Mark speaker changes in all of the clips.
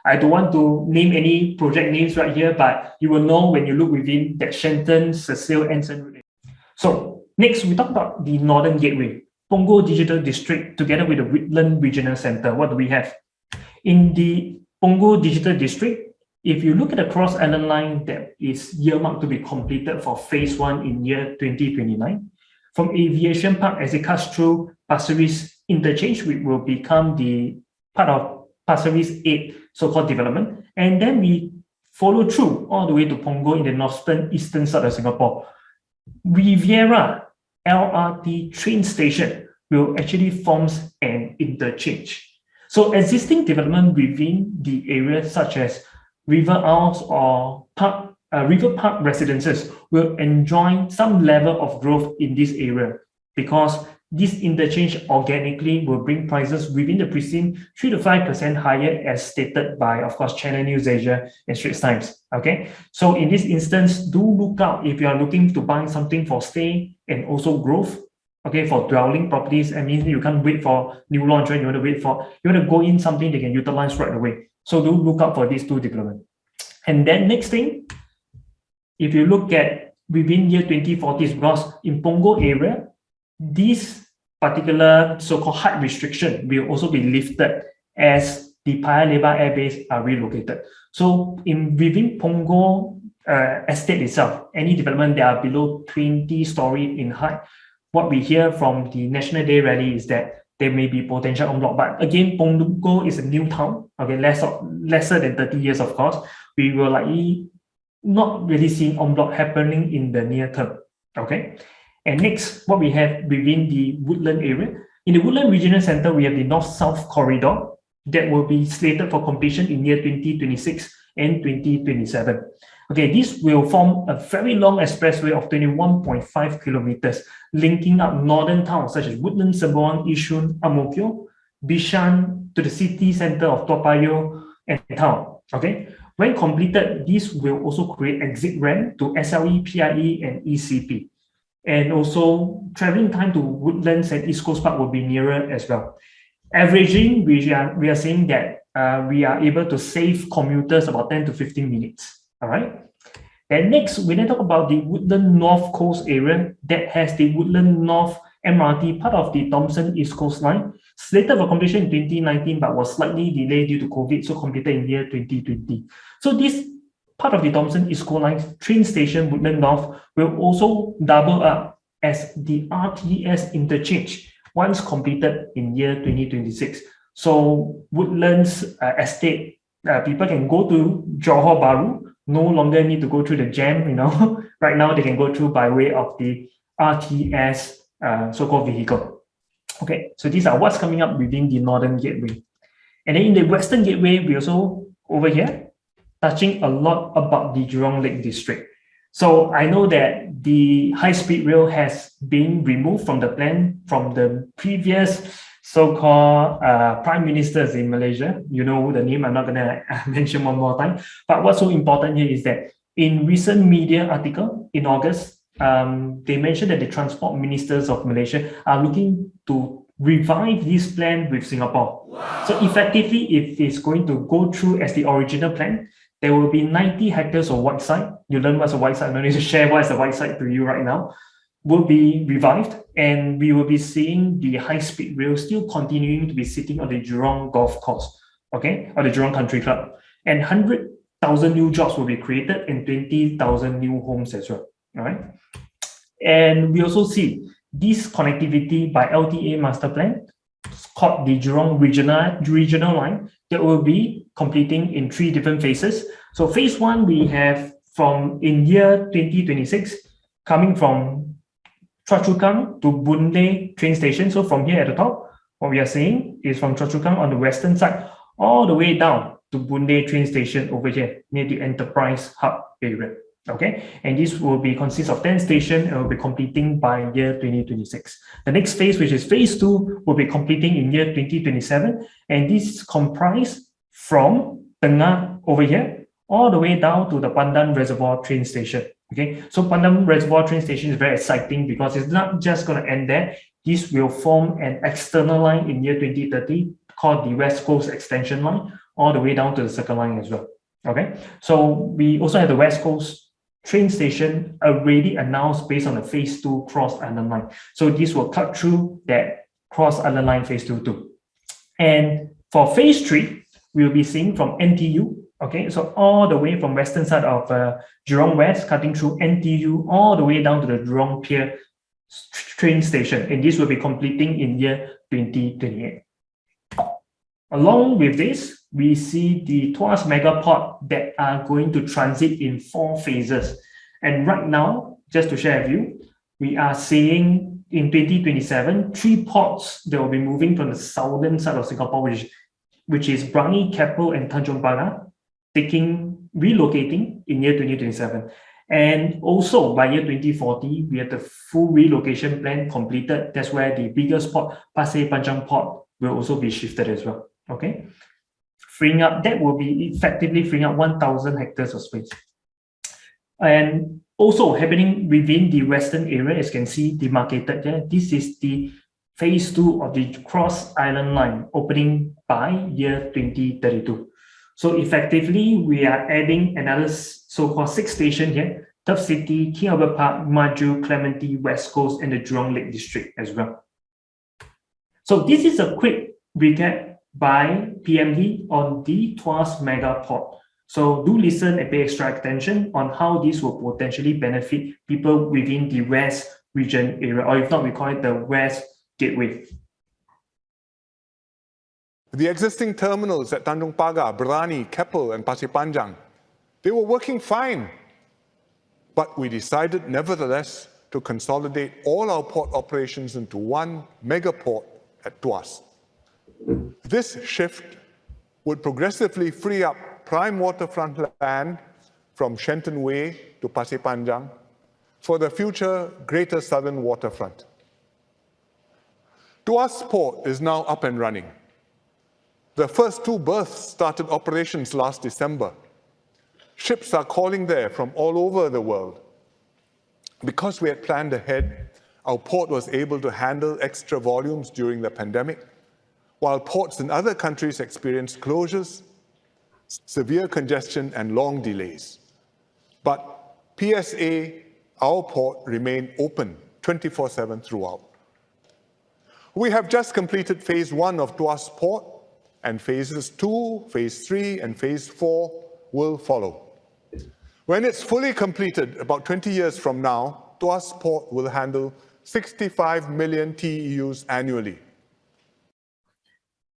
Speaker 1: I don't want to name any project names right here, but you will know when you look within that Shenton, Cecil, and St. Road. So next, we talk about the Northern Gateway, Punggol Digital District, together with the Woodland Regional Center. What do we have? In the Punggol Digital District, if you look at the Cross Island Line that is earmarked to be completed for phase 1 in year 2029, from Aviation Park as it cuts through Pasir Ris Interchange, which will become the part of Pasir Ris 8 so-called development, and then we follow through all the way to Punggol in the northern eastern side of Singapore. Riviera LRT train station will actually form an interchange. So existing development within the area such as River Isles or River Park residences will enjoy some level of growth in this area because this interchange organically will bring prices within the precinct 3 to 5% higher as stated by, of course, Channel News Asia and Straits Times. Okay, so in this instance, do look out if you are looking to buy something for stay and also growth. Okay, for dwelling properties, I mean, you can't wait for new launch, right? You want to go in something they can utilize right away. So do look out for these two developments. And then next thing, if you look at within year 2040s, because in Punggol area, this particular so-called height restriction will also be lifted as the Paya Lebar Air Base are relocated. So within Punggol estate itself, any development that are below 20-story in height, what we hear from the National Day Rally is that there may be potential en bloc. But again, Punggol is a new town, okay, lesser than 30 years, of course. We will likely not really see en bloc happening in the near term, okay? And next, what we have within the Woodland area. In the Woodland Regional Center, we have the North-South Corridor that will be slated for completion in year 2026 and 2027. Okay, this will form a very long expressway of 21.5 kilometers, linking up northern towns such as Woodland, Sembawang, Yishun, Ang Mo Kio, Bishan to the city center of Toa Payoh and town. Okay, when completed, this will also create exit ramp to SLE, PIE, and ECP. And also, traveling time to Woodlands and East Coast Park will be nearer as well. Averaging, we are saying that we are able to save commuters about 10 to 15 minutes. All right. And next, we then talk about the Woodland North Coast area that has the Woodland North MRT, part of the Thomson East Coast Line, slated for completion in 2019, but was slightly delayed due to COVID, so completed in year 2020. So this part of the Thomson East Coast Line train station, Woodland North, will also double up as the RTS interchange once completed in year 2026. So Woodlands estate, people can go to Johor Bahru, no longer need to go through the jam, Right now, they can go through by way of the RTS so-called vehicle. Okay, so these are what's coming up within the Northern Gateway. And then in the Western Gateway, we also, over here, touching a lot about the Jurong Lake District. So I know that the high-speed rail has been removed from the plan from the previous so-called prime ministers in Malaysia. You know the name, I'm not going to mention one more time. But what's so important here is that in recent media article in August, they mentioned that the transport ministers of Malaysia are looking to revive this plan with Singapore. Wow. So effectively, if it's going to go through as the original plan, there will be 90 hectares of white side. You learn what's a white side. I don't need to share what's a white side to you right now. Will be revived, and we will be seeing the high-speed rail still continuing to be sitting on the Jurong Golf Course, okay, or the Jurong Country Club. And 100,000 new jobs will be created and 20,000 new homes as well, all right? And we also see this connectivity by LTA master plan, called the Jurong Regional Line, that will be completing in 3 different phases. So phase 1, we have from in year 2026, coming from Choa Chu Kang to Boon Lay train station. So from here at the top, what we are saying is from Choa Chu Kang on the western side, all the way down to Boon Lay train station over here near the Enterprise Hub area. Okay, and this will be consist of 10 stations and will be completing by year 2026. The next phase, which is phase 2, will be completing in year 2027, and this comprise from Tengah over here all the way down to the Pandan Reservoir train station. Okay, so Pandan Reservoir train station is very exciting because it's not just going to end there. This will form an external line in year 2030 called the West Coast Extension Line, all the way down to the Circle Line as well. Okay, so we also have the West Coast train station already announced based on the phase 2 Cross Island Line. So this will cut through that Cross Island Line phase 2 too. And for phase 3, we'll be seeing from NTU, okay, so all the way from western side of Jurong West, cutting through NTU, all the way down to the Jurong Pier train station. And this will be completing in year 2028. Along with this, we see the Tuas Mega Port that are going to transit in 4 phases. And right now, just to share with you, we are seeing in 2027, 3 ports that will be moving from the southern side of Singapore, which is Brani, Keppel, and Tanjong Pagar, relocating in year 2027. And also by year 2040, we have the full relocation plan completed. That's where the biggest port, Pasir Panjang port, will also be shifted as well. Okay, that will be effectively freeing up 1,000 hectares of space. And also happening within the western area, as you can see demarcated there, this is the phase 2 of the Cross Island Line opening by year 2032. So effectively, we are adding another so-called 6 stations here: Turf City, King Albert Park, Maju, Clementi, West Coast, and the Jurong Lake District as well. So this is a quick recap by PMD on the Tuas Mega Port. So do listen and pay extra attention on how this will potentially benefit people within the West region area, or if not, we call it the West Gateway.
Speaker 2: The existing terminals at Tanjong Pagar, Brani, Keppel, and Pasir Panjang, they were working fine. But we decided, nevertheless, to consolidate all our port operations into one mega port at Tuas. This shift would progressively free up prime waterfront land from Shenton Way to Pasir Panjang for the future Greater Southern Waterfront. Tuas Port is now up and running. The first 2 berths started operations last December. Ships are calling there from all over the world. Because we had planned ahead, our port was able to handle extra volumes during the pandemic, while ports in other countries experienced closures, severe congestion, and long delays. But PSA, our port, remained open 24/7 throughout. We have just completed phase 1 of Tuas Port, and phases 2, phase 3, and phase 4 will follow. When it's fully completed, about 20 years from now, Tuas Port will handle 65 million TEUs annually.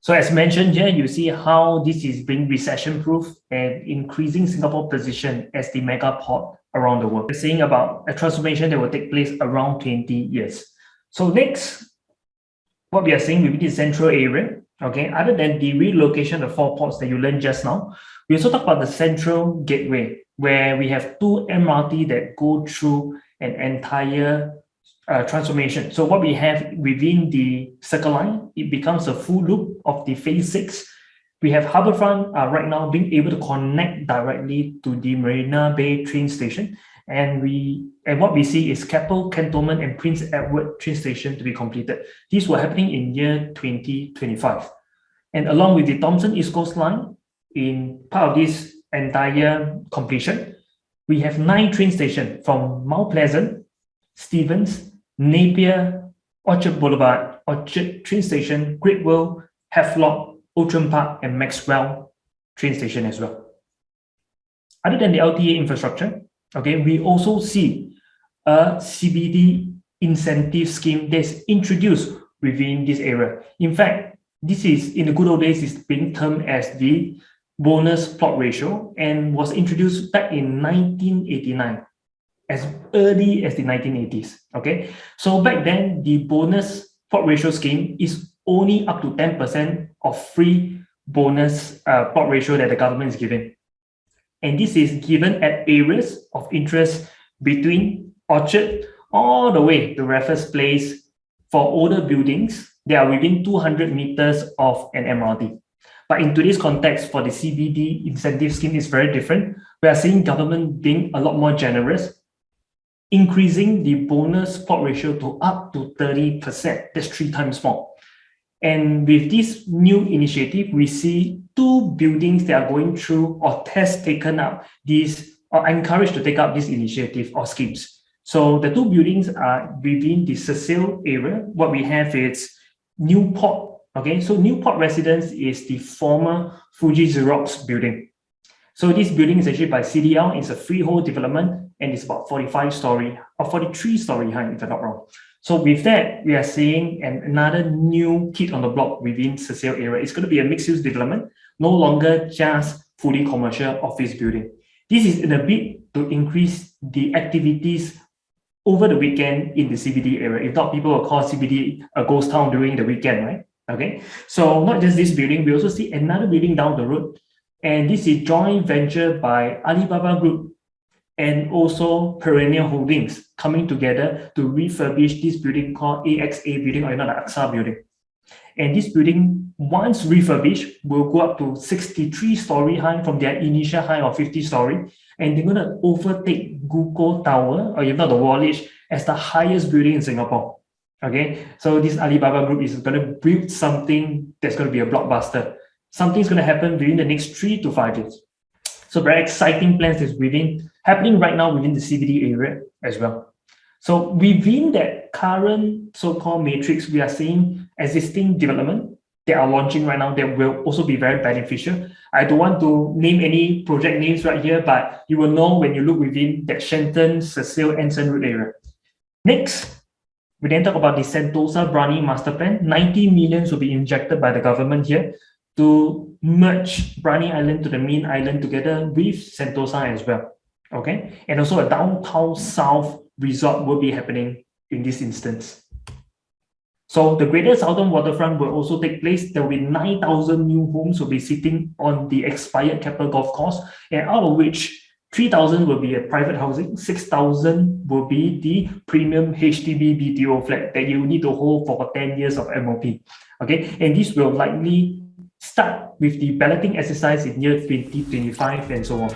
Speaker 1: So as mentioned here, you see how this is being recession-proof and increasing Singapore's position as the mega port around the world. We're saying about a transformation that will take place around 20 years. So next, what we are seeing within the central area, okay, other than the relocation of 4 ports that you learned just now, we also talk about the central gateway, where we have 2 MRT that go through an entire transformation. So what we have within the Circle Line, it becomes a full loop of the phase 6. We have Harbourfront right now being able to connect directly to the Marina Bay train station. And what we see is Keppel, Cantonment, and Prince Edward train station to be completed. These were happening in year 2025. And along with the Thomson East Coast Line, in part of this entire completion, we have 9 train stations from Mount Pleasant, Stevens, Napier, Orchard Boulevard, Orchard train station, Great World, Havelock, Outram Park, and Maxwell train station as well. Other than the LTA infrastructure, okay, we also see a CBD incentive scheme that's introduced within this area. In fact, this is, in the good old days, is being termed as the bonus plot ratio and was introduced back in 1989, as early as the 1980s, okay? So back then, the bonus plot ratio scheme is only up to 10% of free bonus plot ratio that the government is giving. And this is given at areas of interest between Orchard all the way to Raffles Place for older buildings that are within 200 meters of an MRT. But in today's context, for the CBD incentive scheme is very different. We are seeing government being a lot more generous, increasing the bonus plot ratio to up to 30%. That's 3 times more. And with this new initiative, we see 2 buildings that are going through or test taken up these or encouraged to take up this initiative or schemes. So the 2 buildings are within the Cecil area. What we have is Newport. Okay, so Newport Residence is the former Fuji Xerox building. So this building is actually by CDL. It's a freehold development and it's about 45-story or 43-story high, if I'm not wrong. So with that, we are seeing another new kid on the block within Cecil area. It's going to be a mixed-use development, no longer just fully commercial office building. This is in a bid to increase the activities over the weekend in the CBD area. If not, people will call CBD a ghost town during the weekend, right? Okay, so not just this building, we also see another building down the road, and this is joint venture by Alibaba Group and also Perennial Holdings coming together to refurbish this building called AXA building, or not the AXA building. And this building, once refurbished, will go up to 63-story high from their initial high of 50-story, and they're going to overtake Guko Tower, or if not the Wallage, as the highest building in Singapore. Okay, so this Alibaba Group is going to build something that's going to be a blockbuster. Something's going to happen within the next 3 to 5 years. So very exciting plans is happening right now within the CBD area as well. So within that current so-called matrix, we are seeing existing development that are launching right now that will also be very beneficial. I don't want to name any project names right here, but you will know when you look within that Shenton, Cecil, Anson Road area. Next, we then talk about the Sentosa-Brani master plan. 90 million will be injected by the government here to merge Brani Island to the main island together with Sentosa as well. Okay, and also a downtown south resort will be happening in this instance. So the Greater Southern Waterfront will also take place. There will be 9,000 new homes will be sitting on the expired Keppel Golf Course, and out of which 3,000 will be a private housing, 6,000 will be the premium HDB BTO flat that you need to hold for 10 years of MOP. Okay, and this will likely start with the balloting exercise in year 2025 and so on.